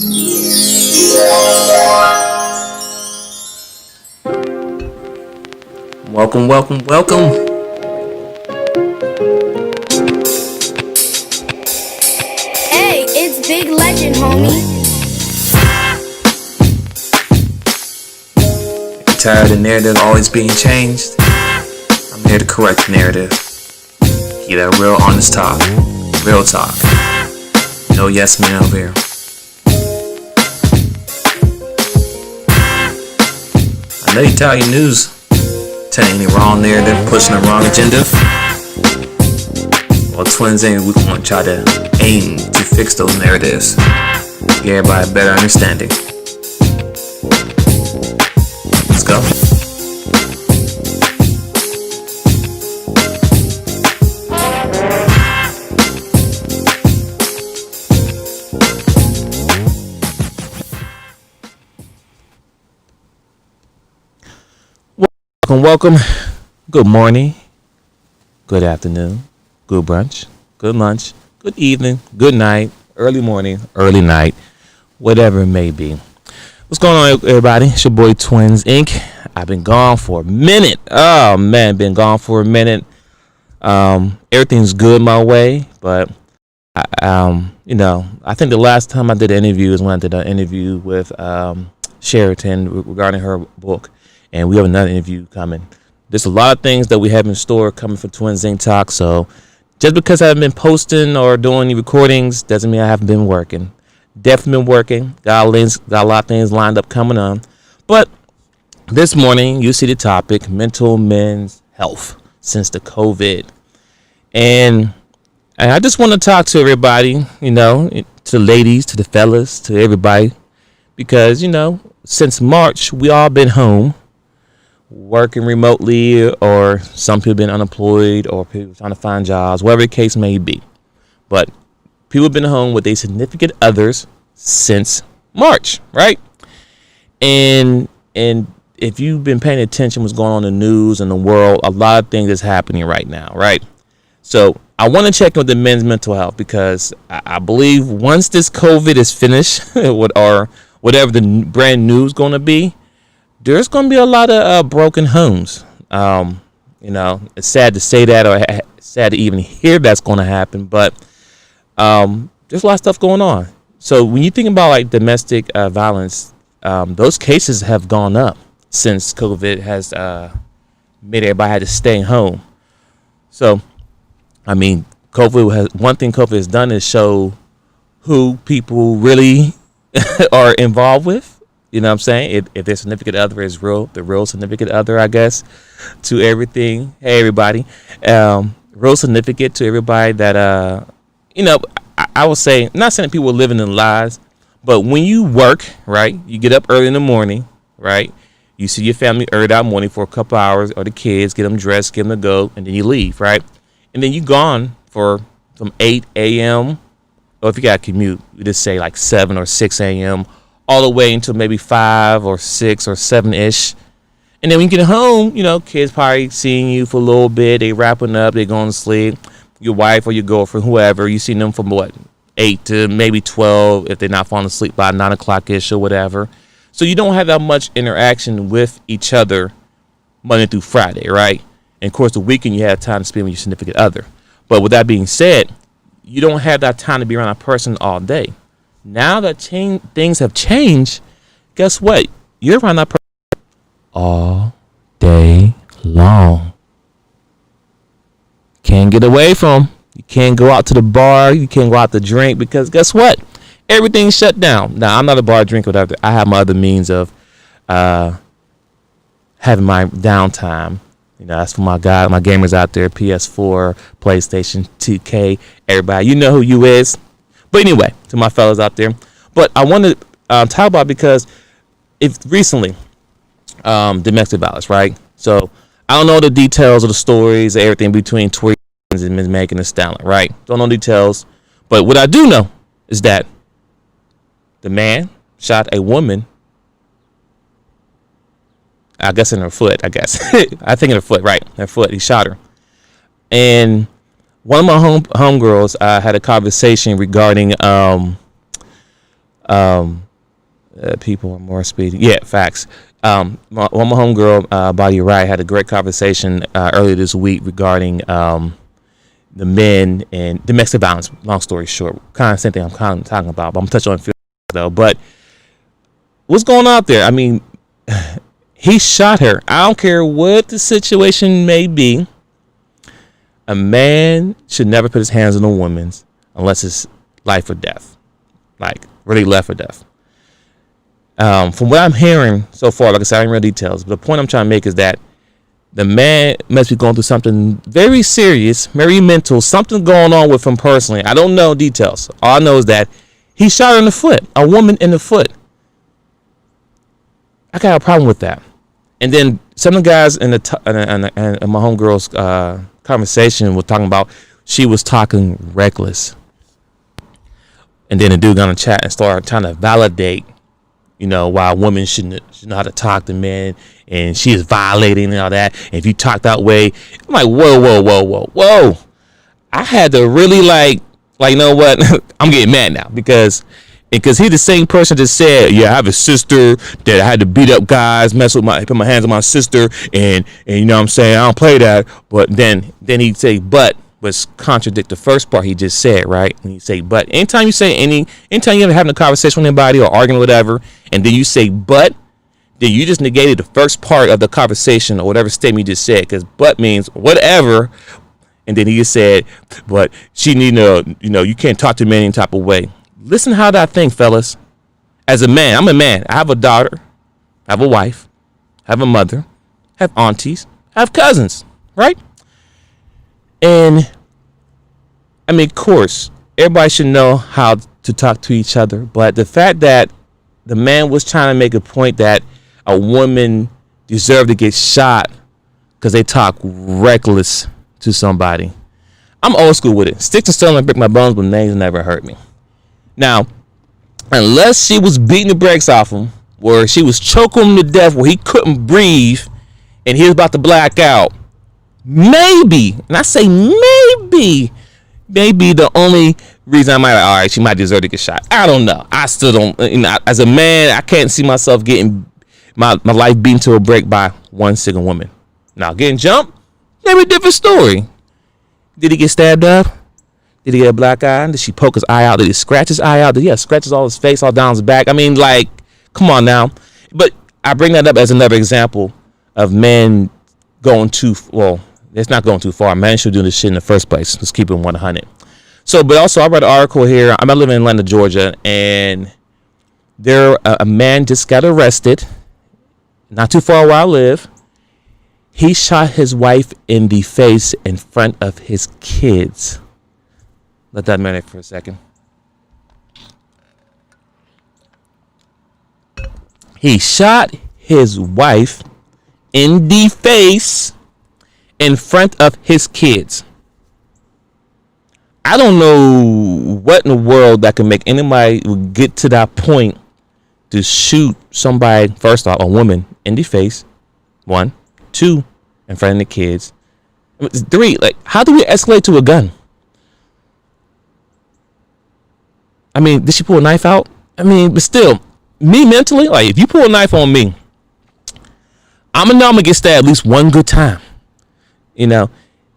Welcome, welcome, welcome. Hey, it's Big Legend, homie. You're tired of the narrative always being changed? I'm here to correct the narrative. Keep that real honest talk. Real talk. No yes men over here. I know you're tired of your news telling any wrong narrative, pushing the wrong agenda. Well, Twinsinc, we want to try to aim to fix those narratives. Give everybody a better understanding. Let's go. Welcome. Good morning. Good afternoon. Good brunch. Good lunch. Good evening. Good night. Early morning. Early night. Whatever it may be. What's going on, everybody? It's your boy Twinsinc. I've been gone for a minute. Oh man, been gone for a minute. Everything's good my way, but I think the last time I did an interview is when I did an interview with Sheraton regarding her book. And we have another interview coming. There's a lot of things that we have in store coming for Twinsinc Talk. So just because I haven't been posting or doing any recordings doesn't mean I haven't been working. Definitely been working. Got a lot of things lined up coming on. But this morning, you see the topic, mental men's health since the COVID. And I just want to talk to everybody, to the ladies, to the fellas, to everybody. Because, since March, we all been home. Working remotely, or some people been unemployed, or people trying to find jobs, whatever the case may be. But people have been home with their significant others since March, right? And if you've been paying attention what's going on in the news and the world, a lot of things is happening right now, right? So I want to check in with the men's mental health because I believe once this COVID is finished, or whatever the brand new is going to be, there's going to be a lot of broken homes. It's sad to say that, or sad to even hear that's going to happen, but there's a lot of stuff going on. So when you think about like domestic violence, those cases have gone up since COVID has made everybody had to stay home. So, one thing COVID has done is show who people really are involved with. You know what I'm saying? If their significant other is the real significant other, I guess, to everything. Hey, everybody. Real significant to everybody that, I would say, not saying that people are living in lies, but when you work, right, you get up early in the morning, right, you see your family early that morning for a couple hours, or the kids, get them dressed, get them to go, and then you leave, right? And then you gone from 8 a.m., or if you got to commute, you just say like 7 or 6 a.m., all the way until maybe 5 or 6 or 7-ish. And then when you get home, kids probably seeing you for a little bit. They wrapping up. They going to sleep. Your wife or your girlfriend, whoever, you see them from 8 to maybe 12 if they're not falling asleep by 9 o'clock-ish or whatever. So you don't have that much interaction with each other Monday through Friday, right? And, of course, the weekend you have time to spend with your significant other. But with that being said, you don't have that time to be around a person all day. Now that things have changed, guess what? You're around that person all day long. Can't get away from. You can't go out to the bar. You can't go out to drink because guess what? Everything's shut down. Now, I'm not a bar drinker. Whatever. I have my other means of having my downtime. That's for my gamers out there, PS4, PlayStation, 2K, everybody. You know who you is. But anyway, to my fellas out there. But I want to talk about because recently, domestic violence, right? So I don't know the details of the stories, everything between Twins and Ms. Megan Thee Stallion, right? Don't know details. But what I do know is that the man shot a woman, I guess in her foot, I think in her foot, right? Her foot, he shot her. And one of my homegirls had a conversation regarding People are more speedy. Yeah, facts. My homegirl, Body Right, had a great conversation earlier this week regarding the men and domestic violence. Long story short, kind of same thing I'm kind of talking about, but I'm touching on it though. But what's going on out there? I mean, he shot her. I don't care what the situation may be. A man should never put his hands on a woman's unless it's life or death, like really life or death. From what I'm hearing so far, like I said, I ain't real details, but the point I'm trying to make is that the man must be going through something very serious, very mental, something going on with him personally. I don't know details. All I know is that he shot her in the foot, a woman in the foot. I got a problem with that. And then some of the guys in my homegirl's conversation were talking about she was talking reckless. And then the dude got on the chat and started trying to validate, why a woman should know how to talk to men, and she is violating and all that. And if you talk that way, I'm like, whoa. I had to really like, you know what? I'm getting mad now because he's the same person that said, yeah, I have a sister that I had to beat up guys, put my hands on my sister, and you know what I'm saying, I don't play that. But then he'd say, but contradict the first part he just said, right? And you say, but anytime you're having a conversation with anybody or arguing or whatever, and then you say, but, then you just negated the first part of the conversation or whatever statement you just said, because but means whatever. And then he just said, but she need to, you can't talk to men any type of way. Listen how that thing, fellas. As a man, I'm a man. I have a daughter, I have a wife, I have a mother, I have aunties, I have cousins, right? And I mean, of course, everybody should know how to talk to each other. But the fact that the man was trying to make a point that a woman deserved to get shot because they talk reckless to somebody. I'm old school with it. Sticks and stones and break my bones, but names never hurt me. Now, unless she was beating the brakes off him, or she was choking him to death where he couldn't breathe and he was about to black out, maybe, and I say maybe the only reason I might all right, she might deserve to get shot. I don't know. I still don't. As a man, I can't see myself getting my life beaten to a break by one single woman. Now, getting jumped, maybe a different story. Did he get stabbed up? Did he get a black eye? Did she poke his eye out? Did he scratch his eye out? Did he have scratches all his face, all down his back? I mean, like, come on now. But I bring that up as another example of men going too well. It's not going too far. Men should do this shit in the first place. Let's keep it 100. So, but also, I read an article here. I'm living in Atlanta, Georgia, and a man just got arrested, not too far where I live. He shot his wife in the face in front of his kids. Let that marinate for a second. He shot his wife in the face in front of his kids. I don't know what in the world that can make anybody get to that point to shoot somebody, first off, a woman in the face. 1, 2, in front of the kids. 3, like, how do we escalate to a gun? I mean, did she pull a knife out? I mean, but still, me mentally, like, if you pull a knife on me, I'm gonna get stabbed at least one good time.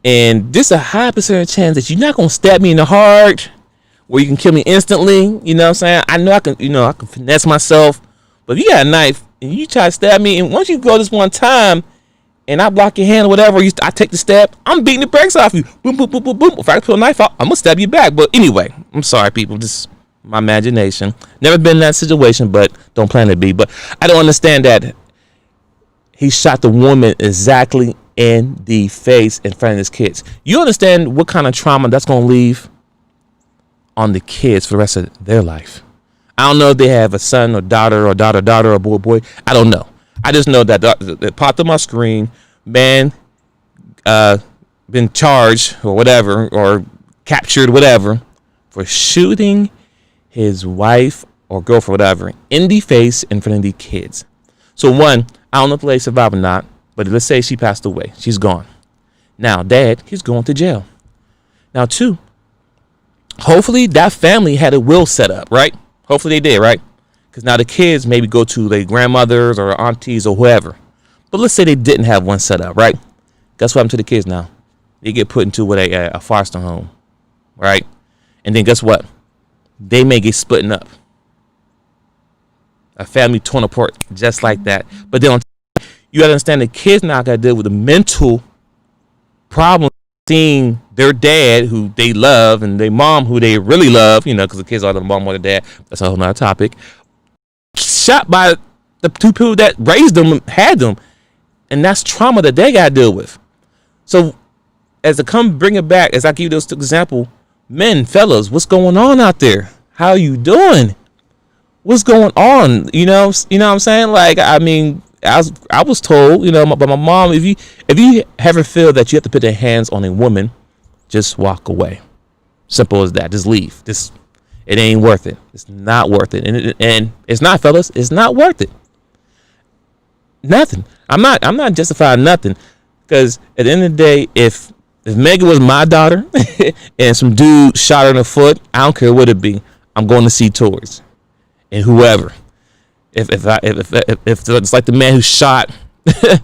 And there's a high percentage chance that you're not gonna stab me in the heart where you can kill me instantly. You know what I'm saying? I know I can finesse myself, but if you got a knife and you try to stab me, and once you go this one time and I block your hand or whatever, I take the stab, I'm beating the brakes off you. Boom, boom, boom, boom, boom. If I pull a knife out, I'm gonna stab you back. But anyway, I'm sorry, people. Just my imagination. Never been in that situation, but don't plan to be. But I don't understand that he shot the woman exactly in the face in front of his kids. You understand what kind of trauma that's going to leave on the kids for the rest of their life. I don't know if they have a son or daughter or daughter or boy. I don't know. I just know that it popped on my screen. Man, been charged or whatever, or captured, whatever, for shooting his wife or girlfriend, whatever, in the face in front of the kids. So 1, I don't know if the lady survived or not, but let's say she passed away. She's gone. Now, dad, he's going to jail. Now, 2, hopefully that family had a will set up, right? Hopefully they did, right? Because now the kids maybe go to their grandmothers or aunties or whoever. But let's say they didn't have one set up, right? Guess what happened to the kids now? They get put into a foster home, right? And then guess what? They may get splitting up. A family torn apart just like that. But then you got to understand the kids now got to deal with the mental problem seeing their dad who they love and their mom who they really love, because the kids are the mom or the dad. That's a whole nother topic. Shot by the two people that raised them, had them. And that's trauma that they got to deal with. So as I come bring it back, as I give you this example, men, fellas, what's going on out there? How you doing? What's going on? You know what I'm saying? Like, I mean, I was told, by my mom, if you ever feel that you have to put your hands on a woman, just walk away. Simple as that. Just leave. It ain't worth it. It's not worth it. And it's not, fellas. It's not worth it. Nothing. I'm not justifying nothing, because at the end of the day, if Megan was my daughter and some dude shot her in the foot, I don't care what it be. I'm going to see tours and whoever. If it's like the man who shot the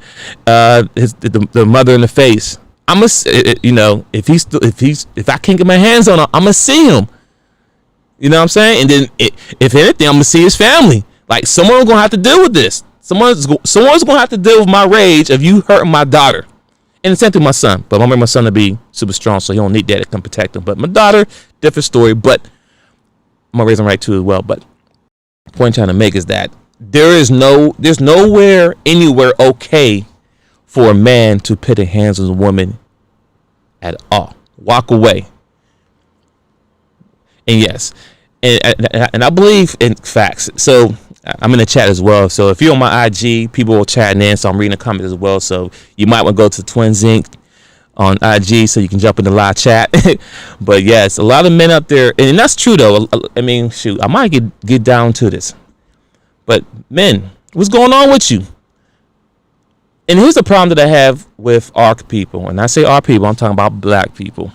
mother in the face, I'm gonna, if I can't get my hands on him, I'm gonna see him. You know what I'm saying? And then if anything, I'm gonna see his family. Like, someone's gonna have to deal with this. Someone's gonna have to deal with my rage of you hurting my daughter. And the same thing with my son. But I want my son to be super strong, so he don't need dad to come protect him. But my daughter, different story. But I'm gonna raise him right too as well. But the point I'm trying to make is that there's nowhere, anywhere okay for a man to put his hands on a woman at all. Walk away. And yes, and I believe in facts. So I'm in the chat as well. So if you're on my IG, people will chatting in. So I'm reading the comments as well. So you might want to go to Twinsinc on IG so you can jump in the live chat. But yes, a lot of men out there, and that's true though. I mean, shoot, I might get down to this. But men, what's going on with you? And here's the problem that I have with our people. And I say our people, I'm talking about black people.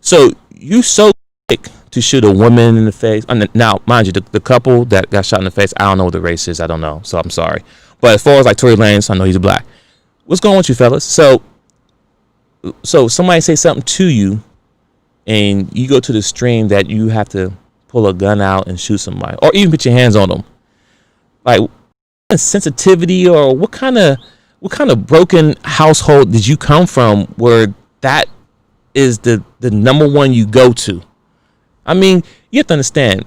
So you so quick to shoot a woman in the face. Now, mind you, the couple that got shot in the face, I don't know what the race is. I don't know. So I'm sorry. But as far as like Tory Lanez, I know he's black. What's going on with you, fellas? So somebody say something to you, and you go to the stream that you have to pull a gun out and shoot somebody, or even put your hands on them. Like, what kind of sensitivity, or what kind of broken household did you come from where that is the number one you go to? I mean, you have to understand,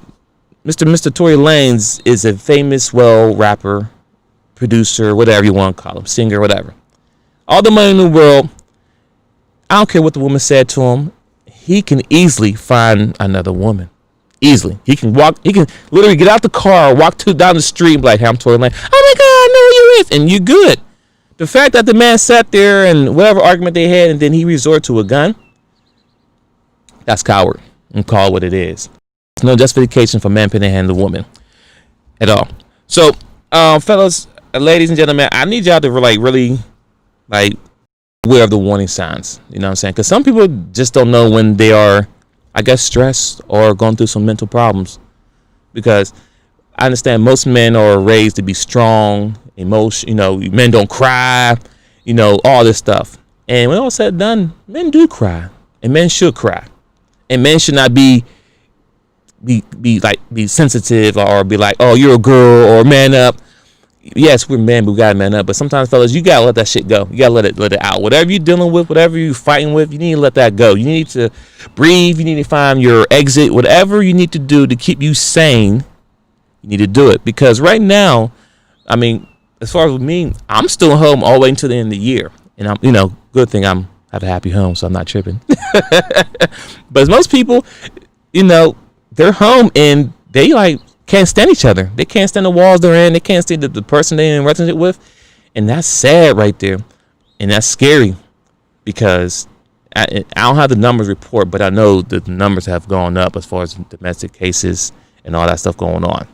Mr. Tory Lanez is a famous, rapper, producer, whatever you want to call him, singer, whatever. All the money in the world. I don't care what the woman said to him. He can easily find another woman. Easily. He can literally get out the car, walk down the street, and be like, hey, I'm Tory Lanez. Oh my God, I know who you is. And you're good. The fact that the man sat there and whatever argument they had, and then he resorted to a gun, that's coward. And call it what it is. There's no justification for man putting a hand on a woman at all. So, fellas, ladies and gentlemen, I need y'all to really aware of the warning signs. You know what I'm saying? Because some people just don't know when they are, I guess, stressed or going through some mental problems. Because I understand most men are raised to be strong, men don't cry, all this stuff. And when all said and done, men do cry, and men should cry. And men should not be sensitive or be like, oh, you're a girl, or man up. Yes, we're men, but we gotta man up. But sometimes, fellas, you gotta let that shit go. You gotta let it out. Whatever you're dealing with, whatever you're fighting with, you need to let that go. You need to breathe. You need to find your exit. Whatever you need to do to keep you sane, you need to do it. Because right now, I mean, as far as with me, I'm still home all the way until the end of the year, and I'm, good thing I have a happy home, so I'm not tripping. But most people, they're home and they can't stand each other. They can't stand the walls they're in. They can't stand the person they're in relationship with. And that's sad right there. And that's scary, because I don't have the numbers report, but I know that the numbers have gone up as far as domestic cases and all that stuff going on.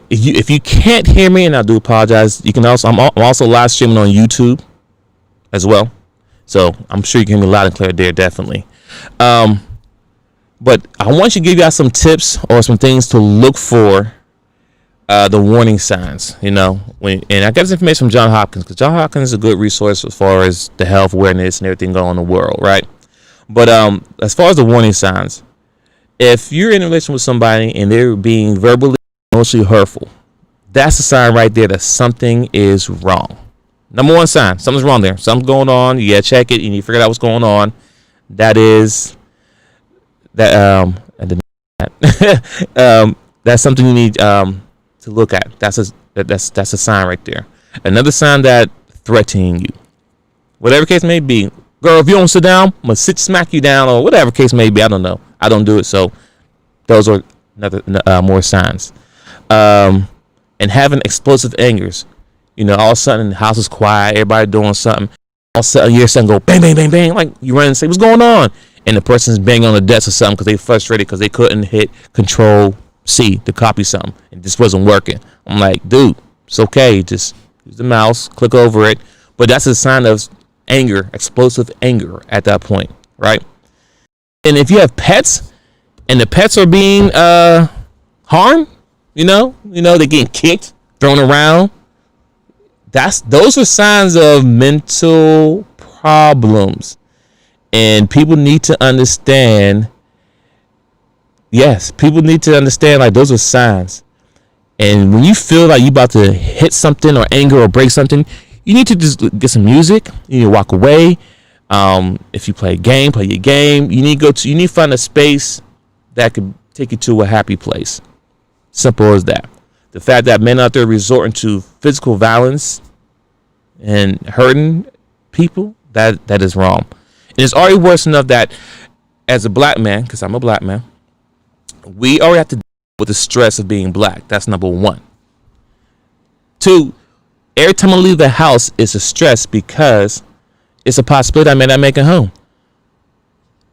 If you can't hear me, and I do apologize, you can also I'm also live streaming on YouTube as well. So I'm sure you can hear me loud and clear there, definitely. But I want you to give y'all some tips or some things to look for, the warning signs. And I got this information from John Hopkins, because John Hopkins is a good resource as far as the health awareness and everything going on in the world, right? But as far as the warning signs, if you're in a relationship with somebody and they're being verbally, emotionally hurtful, that's a sign right there that something is wrong. Number one sign, something's wrong there. Something's going on. You gotta check it and you figure out what's going on. That is that that's something you need to look at. That's a sign right there. Another sign that threatening you, whatever case may be. Girl, if you don't sit down, I'm gonna smack you down, or whatever case may be. I don't know. I don't do it, so those are more signs. And having explosive angers. All of a sudden the house is quiet, everybody doing something. All of a sudden you hear something go bang, bang, bang, bang. Like you run and say, "What's going on?" And the person's banging on the desk or something because they frustrated because they couldn't hit Control C to copy something and this wasn't working. I'm like, dude, it's okay. Just use the mouse, click over it. But that's a sign of anger, explosive anger at that point, right? And if you have pets and the pets are being harmed, they're getting kicked, thrown around, those are signs of mental problems. And people need to understand, like, those are signs. And when you feel like you about to hit something or anger or break something, you need to just get some music. You need to walk away. If you play a game, play your game. You need to find a space that could take you to a happy place. Simple as that. The fact that men out there resorting to physical violence and hurting people, that is wrong. And it's already worse enough that as a black man, because I'm a black man, we already have to deal with the stress of being black. That's number one. Two, every time I leave the house, it's a stress because it's a possibility I may not make it home.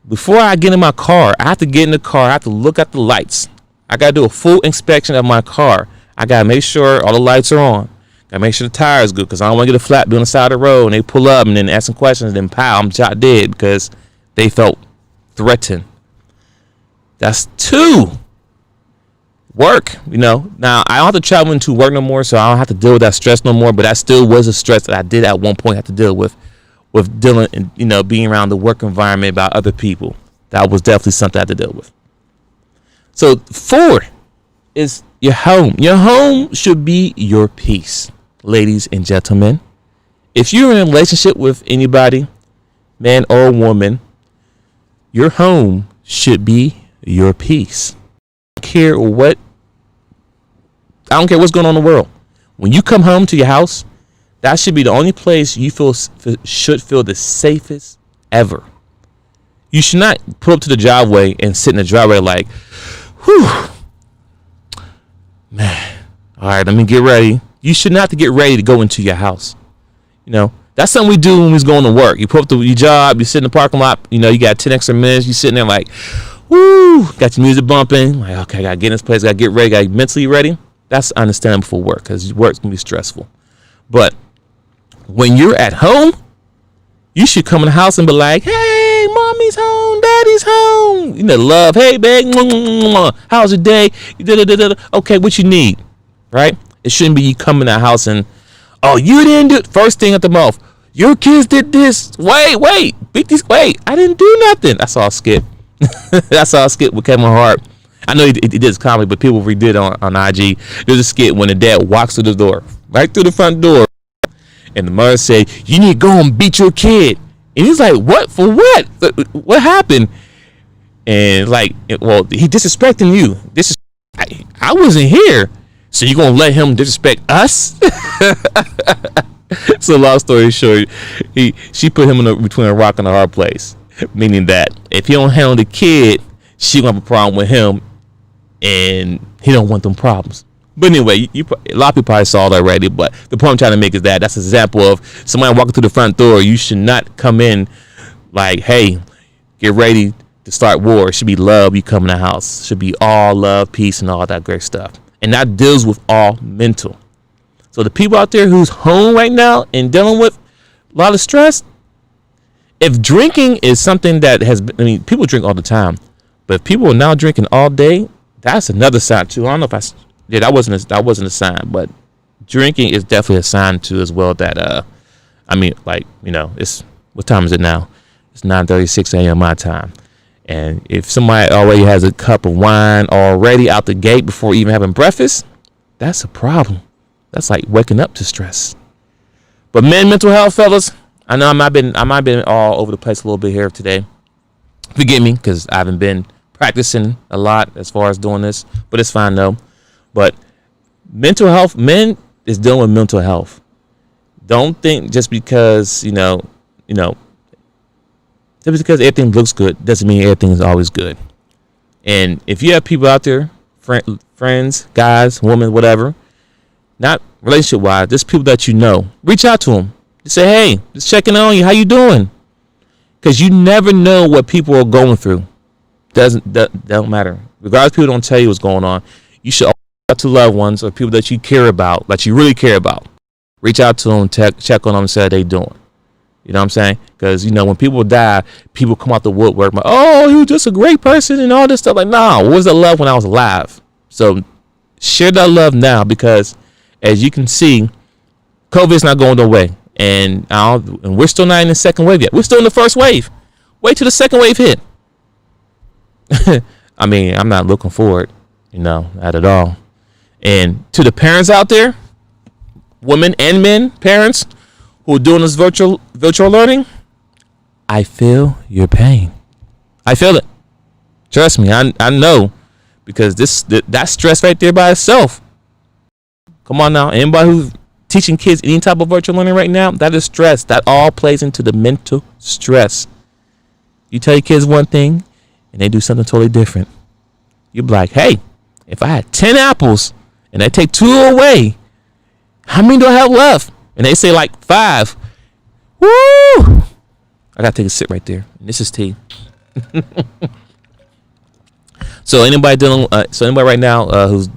Before I get in my car, I have to get in the car. I have to look at the lights. I got to do a full inspection of my car. I got to make sure all the lights are on. Got to make sure the tire is good because I don't want to get a flat be on the side of the road and they pull up and then ask some questions and then pow, I'm shot dead because they felt threatened. That's two. Work, Now, I don't have to travel into work no more, so I don't have to deal with that stress no more, but that still was a stress that I did at one point have to deal with dealing and, being around the work environment about other people. That was definitely something I had to deal with. So 4 is your home. Your home should be your peace, ladies and gentlemen. If you're in a relationship with anybody, man or woman, your home should be your peace. I don't care what's going on in the world. When you come home to your house, that should be the only place you should feel the safest ever. You should not pull up to the driveway and sit in the driveway like, whew, man, all right, let me get ready. You should not have to get ready to go into your house. That's something we do when we're going to work. You pull up to your job, you sit in the parking lot, you got 10 extra minutes, you sitting there like, woo, got your music bumping, like, okay, I gotta get in this place, gotta get ready, gotta get mentally ready. That's understandable for work because work's gonna be stressful. But when you're at home, you should come in the house and be like, hey, mommy's home, daddy's home. Love, hey, babe, how's your day? Okay, what you need, right? It shouldn't be you come in the house and, oh, you didn't do it. First thing at the mouth, your kids did this. Wait, beat these. Wait, I didn't do nothing. That's all skip. That's all skit with Kevin Hart. I know he did his comedy, but people redid on IG. There's a skit when the dad walks through the door, right through the front door, and the mother said, "You need to go and beat your kid." And he's like, "What? For what? What happened?" And like, well, he disrespecting you. I wasn't here, so you gonna let him disrespect us? So long story short, she put him between a rock and a hard place. Meaning that if he don't handle the kid, she gonna have a problem with him, and he don't want them problems. But anyway, a lot of people probably saw it already. But the point I'm trying to make is that's an example of somebody walking through the front door. You should not come in like, hey, get ready to start war. It should be love. You come in the house. It should be all love, peace, and all that great stuff. And that deals with all mental. So the people out there who's home right now and dealing with a lot of stress, if drinking is something that has been, I mean, people drink all the time, but if people are now drinking all day, that's another sign too. I don't know if that wasn't a sign, but drinking is definitely a sign too as well that I mean, like, it's, what time is it now? It's 9:36 a.m. my time. And if somebody already has a cup of wine already out the gate before even having breakfast, that's a problem. That's like waking up to stress. But mental health, fellas, I know I might have been all over the place a little bit here today. Forgive me, because I haven't been practicing a lot as far as doing this, but it's fine though. But mental health, men is dealing with mental health. Don't think just because just because everything looks good doesn't mean everything is always good. And if you have people out there, friends, guys, women, whatever, not relationship wise, just people that reach out to them. Just say, hey, just checking on you. How you doing? Because you never know what people are going through. Don't matter. Regardless, people don't tell you what's going on. You should always reach out to loved ones or people that you care about, that you really care about. Reach out to them, check on them, and say how they doing. You know what I'm saying? Because, when people die, people come out the woodwork, like, oh, he was just a great person and all this stuff. Like, nah, what was the love when I was alive? So share that love now, because as you can see, COVID's not going away. And we're still not in the second wave yet. We're still in the first wave. Wait till the second wave hit. I mean, I'm not looking forward, not at all. And to the parents out there, women and men, parents who are doing this virtual learning, I feel your pain. I feel it. Trust me, I know, because that stress right there by itself. Come on now, anybody who's teaching kids any type of virtual learning right now, that is stress. That all plays into the mental stress. You tell your kids one thing and they do something totally different. You're like, hey, if I had 10 apples and I take 2 away, how many do I have left? And they say like 5. Woo! I gotta take a sip right there. And this is tea. So anybody right now who's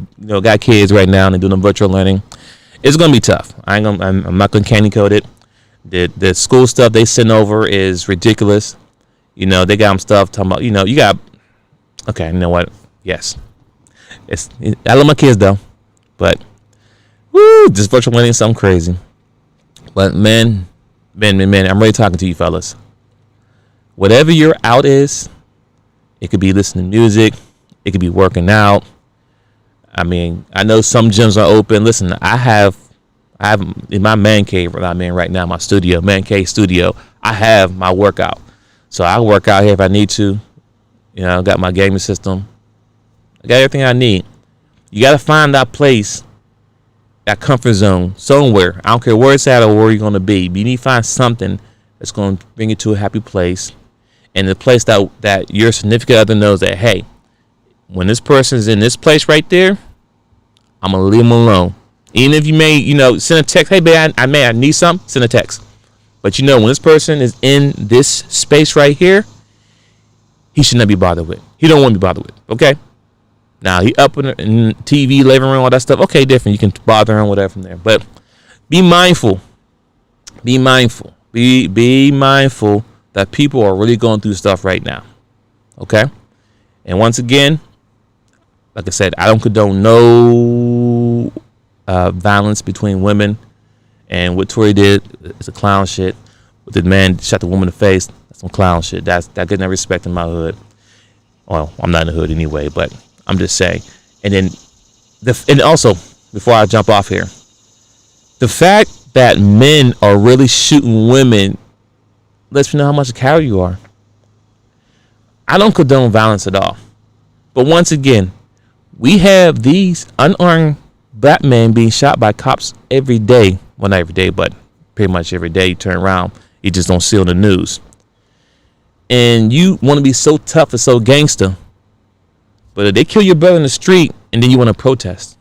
got kids right now and they're doing virtual learning, it's gonna be tough. I'm not gonna candy coat it. The school stuff they send over is ridiculous. They got them stuff talking about, you got. Okay, you know what? Yes, I love my kids though, but woo, this virtual learning is something crazy. But man, I'm really talking to you fellas. Whatever your out is, it could be listening to music, it could be working out. I mean, I know some gyms are open. Listen, I have in my man cave where I'm in right now, my studio, man cave studio, I have my workout. So I work out here if I need to. I got my gaming system. I got everything I need. You got to find that place, that comfort zone somewhere. I don't care where it's at or where you're going to be. But you need to find something that's going to bring you to a happy place. And the place that your significant other knows that, hey, when this person's in this place right there, I'm going to leave them alone. Even if you may, send a text, hey, babe, I need something, send a text. But when this person is in this space right here, he should not be bothered with. He don't want to be bothered with, okay? Now, he up in TV, living room, all that stuff, okay, different. You can bother him, whatever from there. But be mindful. Be mindful. Be mindful that people are really going through stuff right now, okay? And once again, like I said, I don't condone no violence between women. And what Tory did is a clown shit. What the man shot the woman in the face, that's some clown shit. That getting no respect in my hood. Well, I'm not in the hood anyway, but I'm just saying. And then, and also, before I jump off here, the fact that men are really shooting women lets me know how much a coward you are. I don't condone violence at all. But once again, we have these unarmed black men being shot by cops every day. Well, not every day, but pretty much every day. You turn around, you just don't see on the news. And you want to be so tough and so gangster, but if they kill your brother in the street and then you want to protest,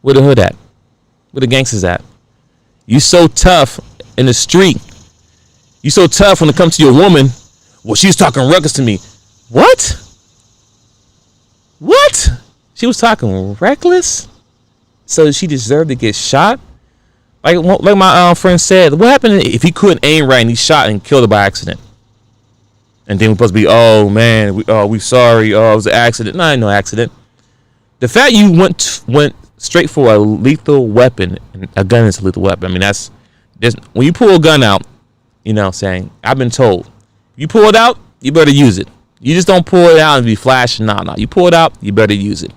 where the hood at? Where the gangsters at? You so tough in the street. You so tough when it comes to your woman. Well, she's talking reckless to me. What? She was talking reckless? So she deserved to get shot? Like my friend said, what happened if he couldn't aim right and he shot and killed her by accident? And then we're supposed to be, oh man, we sorry, it was an accident. No, no accident. The fact you went straight for a lethal weapon, and a gun is a lethal weapon. I mean, that's when you pull a gun out, you know what I'm saying? I've been told, you pull it out, you better use it. You just don't pull it out and be flashing. No. You pull it out, you better use it.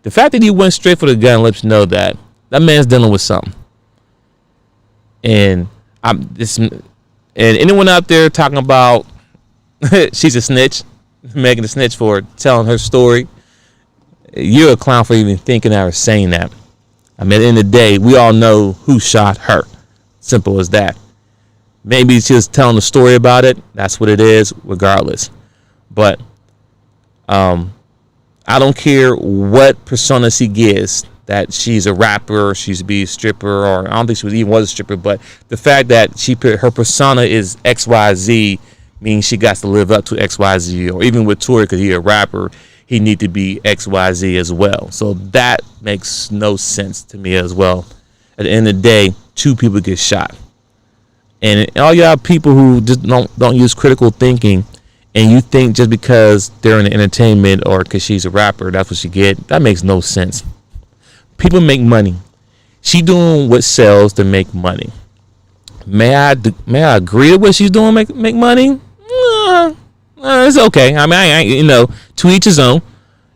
The fact that he went straight for the gun lets you know that man's dealing with something. And anyone out there talking about she's a snitch, making a snitch for telling her story, you're a clown for even thinking that or saying that. I mean, at the end of the day, we all know who shot her. Simple as that. Maybe she was telling a story about it. That's what it is, regardless. But I don't care what persona she gives, that she's a rapper, she's be a stripper, or I don't think she was a stripper, but the fact that her persona is XYZ means she got to live up to XYZ, or even with Tory, because he's a rapper, he need to be XYZ as well. So that makes no sense to me as well. At the end of the day, 2 people get shot. And all y'all people who just don't use critical thinking, and you think just because they're in the entertainment or because she's a rapper, that's what she get, that makes no sense. People make money. She doing what sells to make money. May I agree with what she's doing? Make money? It's okay. I mean, I to each his own.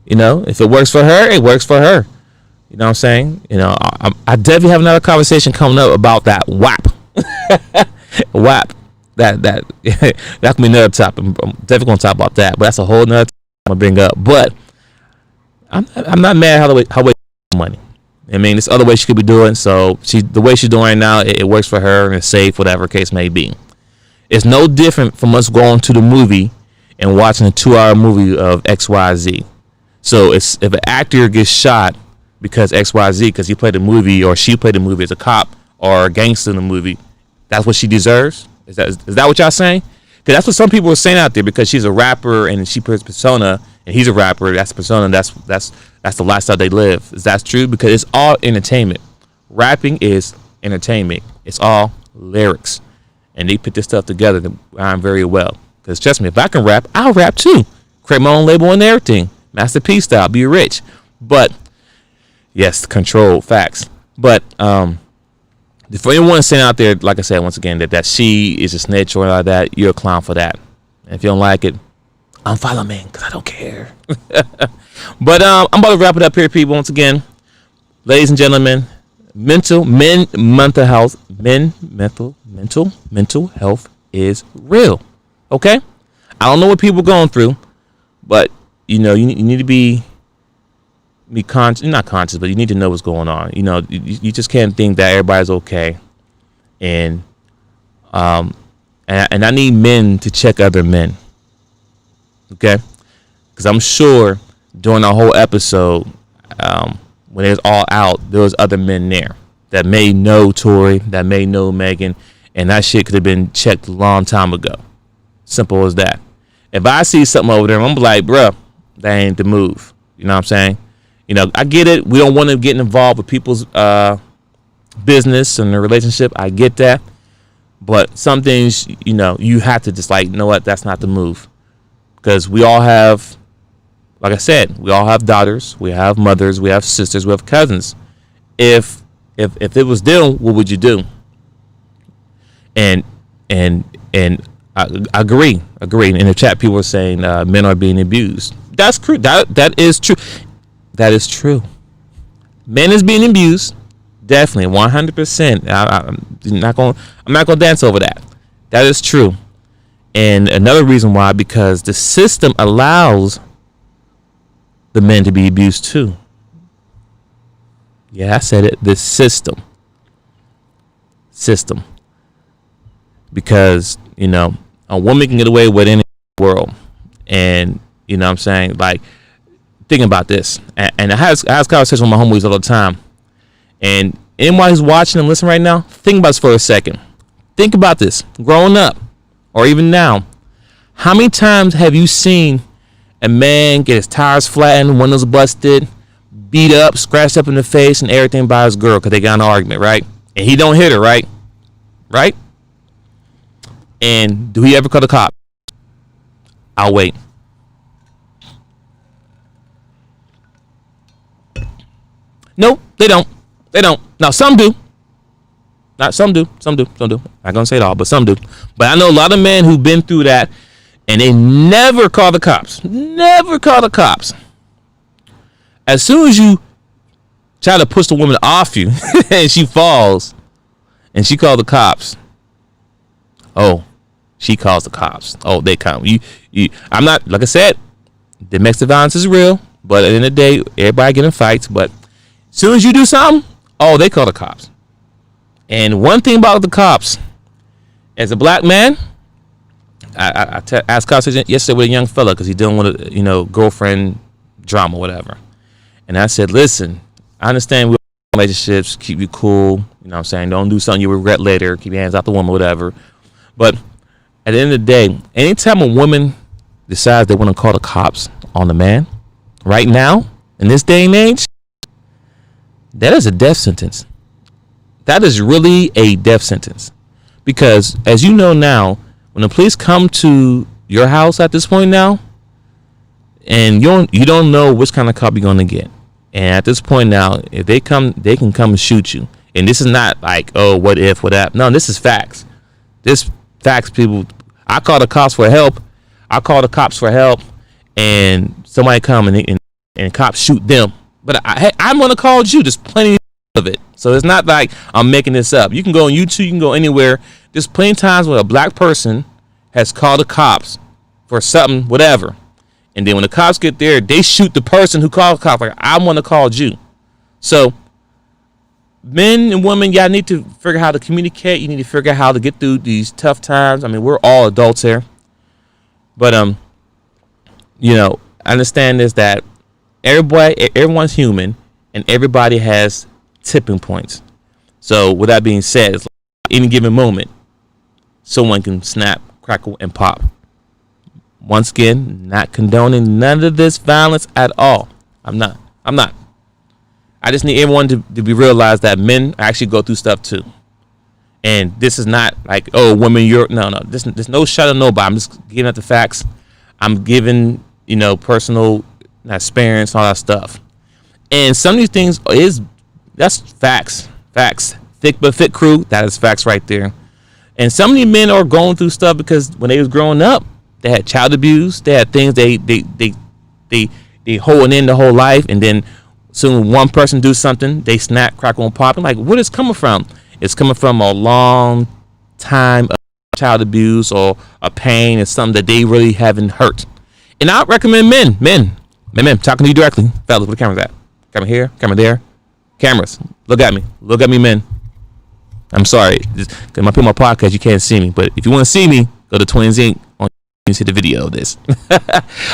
If it works for her, it works for her. You know what I'm saying? I definitely have another conversation coming up about that WAP. WAP. That can be another topic. I'm definitely gonna talk about that, but that's a whole nother topic I'm gonna bring up. But I'm not mad how way money. I mean, there's other ways she could be doing. So the way she's doing right now, it works for her and it's safe, whatever case may be. It's no different from us going to the movie and watching a 2-hour movie of XYZ. So if an actor gets shot because XYZ, because he played the movie or she played the movie as a cop or a gangster in the movie, that's what she deserves? Is that what y'all saying? Because that's what some people are saying out there, because she's a rapper and she plays persona and he's a rapper. That's persona. That's the lifestyle they live. Is that true? Because it's all entertainment. Rapping is entertainment. It's all lyrics. And they put this stuff together to rhyme very well. Because trust me, if I can rap, I'll rap too. Create my own label and everything. Master P style. Be rich. But, yes, control. Facts. But, for anyone saying out there, like I said, once again, that she is a snitch or like that, you're a clown for that. And if you don't like it, unfollow me, because I don't care. But I'm about to wrap it up here, people. Once again, ladies and gentlemen, mental health is real. Okay? I don't know what people are going through, but you need to be conscious, not conscious, but you need to know what's going on. You just can't think that everybody's okay. And I need men to check other men. Okay? Because I'm sure during the whole episode, when it was all out, there was other men there that may know Tory, that may know Megan, and that shit could have been checked a long time ago. Simple as that. If I see something over there, I'm like, bruh, that ain't the move. You know what I'm saying? I get it. We don't want to get involved with people's business and their relationship. I get that. But some things, you have to just know what? That's not the move. Because we all have, like I said, we all have daughters. We have mothers. We have sisters. We have cousins. If it was them, what would you do? And I agree. In the chat, people are saying men are being abused. That's true. That is true. That is true. Men is being abused. Definitely, 100%. I'm not gonna dance over that. That is true. And another reason why, because the system allows the men to be abused too. Yeah, I said it. The system. Because a woman can get away with any world, and you know what I'm saying, thinking about this, and I have conversations with my homies all the time, and anyone who's watching and listening right now, think about this for a second. Think about this. Growing up, or even now, how many times have you seen a man get his tires flattened, windows busted, beat up, scratched up in the face, and everything by his girl because they got in an argument, right? and he don't hit her, right? Right? And do he ever call the cop? I'll wait. Nope, they don't. They don't. Now some do. Not some do. Some do. Some do. Not gonna say it all, but some do. But I know a lot of men who've been through that, and they never call the cops. Never call the cops. As soon as you try to push the woman off you, and she falls, and she called the cops. Oh, she calls the cops. Oh, they come. I'm not, like I said, domestic violence is real, but at the end of the day, everybody get in fights. But as soon as you do something, oh, they call the cops. And one thing about the cops, as a black man, I asked cops yesterday with a young fella because he's dealing with a girlfriend drama, whatever. And I said, listen, I understand relationships, keep you cool. You know what I'm saying? Don't do something you regret later. Keep your hands out the woman, whatever. But at the end of the day, anytime a woman decides they want to call the cops on the man, right now, in this day and age, that is a death sentence. That is really a death sentence. Because as you know now, when the police come to your house at this point now, and you don't know which kind of cop you're going to get. And at this point now, if they come, they can come and shoot you. And this is not like, oh, what if, what happened. No, this is facts. This facts, people. I call the cops for help. And somebody come and cops shoot them. But I'm going to call you. There's plenty of it. So it's not like I'm making this up. You can go on YouTube. You can go anywhere. There's plenty of times when a black person has called the cops for something, whatever. And then when the cops get there, they shoot the person who called the cops. Like, I want to call you. So men and women, y'all need to figure out how to communicate. You need to figure out how to get through these tough times. I mean, we're all adults here. But, understand this, that everyone's human and everybody has tipping points. So with that being said, it's like any given moment, someone can snap, crackle, and pop. Once again, not condoning none of this violence at all. I'm not. I just need everyone to be realized that men actually go through stuff too. And this is not like, oh, women, no. There's no shot of nobody. I'm just giving out the facts. I'm giving, personal experience, all that stuff. And some of these things that's facts. Facts. Thick but fit crew, that is facts right there. And some of these men are going through stuff because when they was growing up, they had child abuse. They had things they holding in the whole life, and then soon one person do something, they snap, crackle, and pop. And like, where is it coming from? It's coming from a long time of child abuse or a pain. It's something that they really haven't hurt. And I recommend men, talking to you directly, fellas. Where the camera's at? Camera here, camera there, cameras. Look at me, men. I'm sorry, because when I put my podcast, you can't see me. But if you want to see me, go to Twinsinc on. You see the video of this.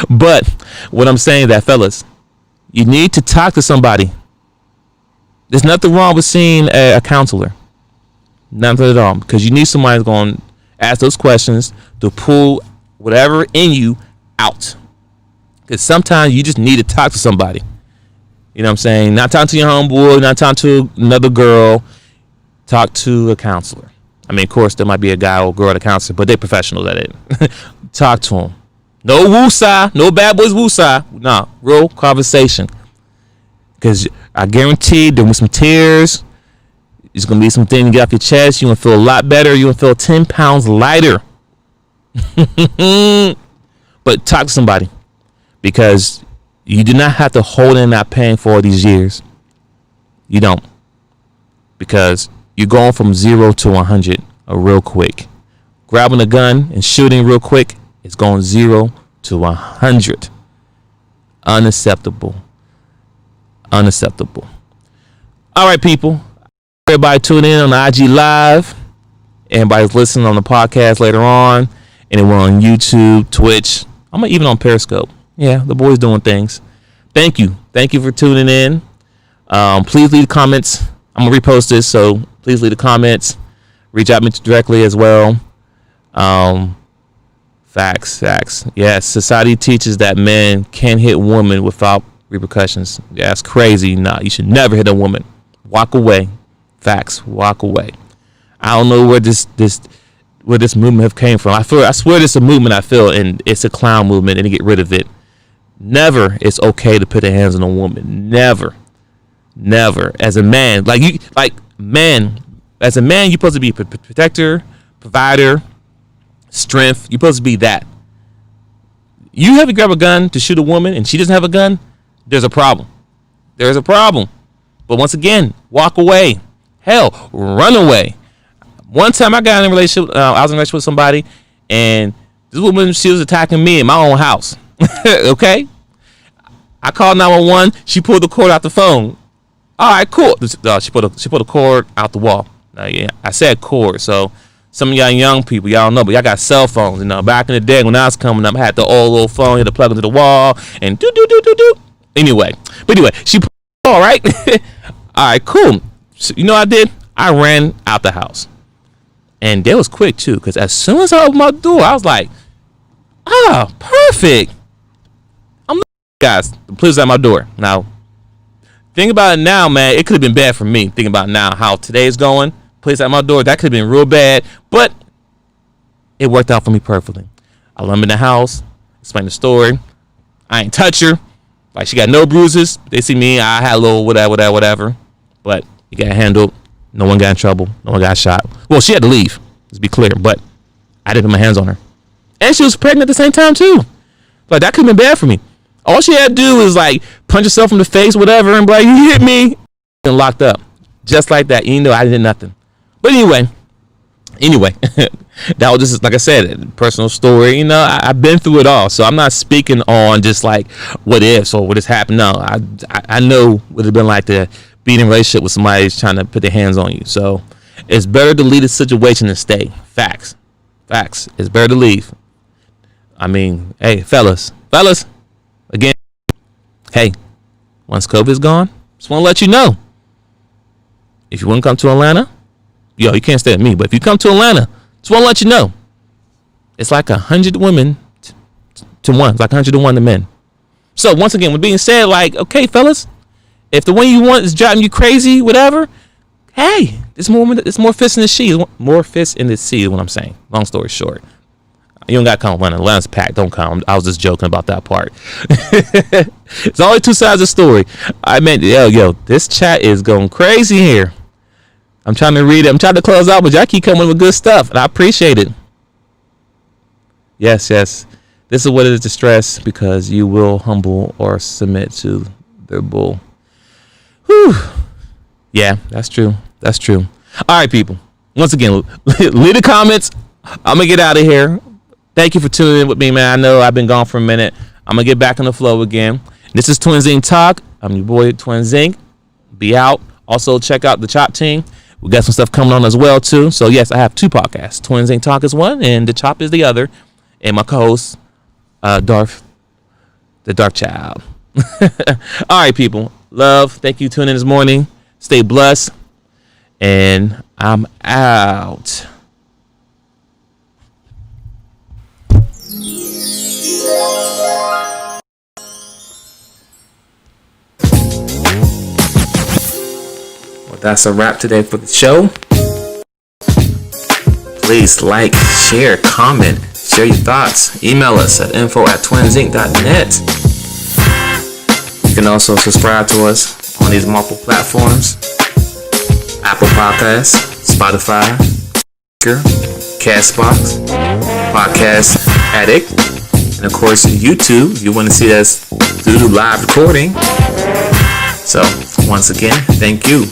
But what I'm saying is that, fellas, you need to talk to somebody. There's nothing wrong with seeing a counselor. Nothing at all. Because you need somebody who's going to ask those questions to pull whatever in you out. Because sometimes you just need to talk to somebody. You know what I'm saying? Not talking to your homeboy, not talking to another girl. Talk to a counselor. I mean, of course, there might be a guy or girl at a counselor, but they're professionals at it. Talk to them. No woosah. No bad boys woosah. No, real conversation. Because I guarantee there will be some tears. There's going to be some things you get off your chest. You're going to feel a lot better. You're going to feel 10 pounds lighter. But talk to somebody. Because you do not have to hold in that pain for all these years. You don't. Because you're going from 0 to 100 real quick. Grabbing a gun and shooting real quick is going 0 to 100. Unacceptable. All right, people. Everybody tune in on the IG Live. Everybody's listening on the podcast later on. And we're on YouTube, Twitch. I'm even on Periscope. Yeah, the boys doing things. Thank you. Thank you for tuning in. Please leave comments. I'm going to repost this, so please leave the comments. Reach out to me directly as well. Facts. Yes, society teaches that men can't hit women without repercussions. Yeah, that's crazy. Nah, you should never hit a woman. Walk away. Facts. Walk away. I don't know where this movement have came from. I swear this is a movement I feel, and it's a clown movement, and to get rid of it. Never it's okay to put your hands on a woman. Never. Never. As a man, as a man, you're supposed to be a protector, provider, strength. You're supposed to be that. You have to grab a gun to shoot a woman and she doesn't have a gun, there's a problem. There's a problem. But once again, walk away. Hell, run away. One time I got in a relationship, I was in a relationship with somebody, and this woman, she was attacking me in my own house. Okay? I called 911. She pulled the cord out the phone. All right, cool. She pulled a cord out the wall. Yeah, I said cord, so some of y'all young people, y'all don't know, but y'all got cell phones. Back in the day when I was coming up, I had the old little phone, you had to plug into the wall, and do. Anyway, she pulled the cord, right? All right, cool. So, you know what I did? I ran out the house. And that was quick, too, because as soon as I opened my door, I was like, perfect. I'm guys, the police at my door. Now, think about it now, man. It could have been bad for me. Thinking about now how today's going. Police at my door. That could have been real bad. But it worked out for me perfectly. I let them in the house. Explain the story. I ain't touch her. Like, she got no bruises. They see me. I had a little whatever. But it got handled. No one got in trouble. No one got shot. Well, she had to leave. Let's be clear. But I didn't put my hands on her. And she was pregnant at the same time, too. Like, that could have been bad for me. All she had to do was, like, punch herself in the face, whatever, and be like, you hit me. And locked up. Just like that. You know, I did nothing. But anyway, that was just, like I said, a personal story. I've been through it all. So I'm not speaking on just, like, what ifs or what has happened. No, I know what it's been like to be in a relationship with somebody who's trying to put their hands on you. So it's better to leave the situation and stay. Facts. It's better to leave. I mean, hey, fellas, again, hey, once COVID's gone, just want to let you know, if you want to come to Atlanta, you can't stay with me, but if you come to Atlanta, just want to let you know, it's like 100 women to one. It's like 100 to 1 to men. So once again, with being said, like, okay, fellas, if the one you want is driving you crazy, whatever, hey, there's more fists in the sea. More fists in the sea is what I'm saying. Long story short. You don't got to come Atlanta. Atlanta's packed. Don't come. I was just joking about that part. It's only two sides of the story. I meant, yo, this chat is going crazy here. I'm trying to read it. I'm trying to close out, but y'all keep coming with good stuff, and I appreciate it. Yes. This is what it is to stress, because you will humble or submit to their bull. Whew. Yeah, that's true. All right, people. Once again, leave the comments. I'm going to get out of here. Thank you for tuning in with me, man. I know I've been gone for a minute. I'm going to get back on the flow again. This is Twinsinc Talk. I'm your boy, Twinsinc. Be out. Also, check out the Chop Team. We got some stuff coming on as well, too. So, yes, I have two podcasts. Twinsinc Talk is one, and the Chop is the other. And my co-host, the Dark Child. All right, people. Love. Thank you for tuning in this morning. Stay blessed. And I'm out. Well, that's a wrap today for the show. Please like, share, comment, share your thoughts. Email us at info@twinsinc.net. You can also subscribe to us on these multiple platforms: Apple Podcasts, Spotify, Castbox, Podcast Addict, and of course YouTube if you want to see us do the live recording. So once again, thank you.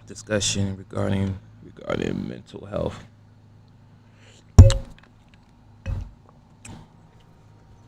Discussion regarding mental health.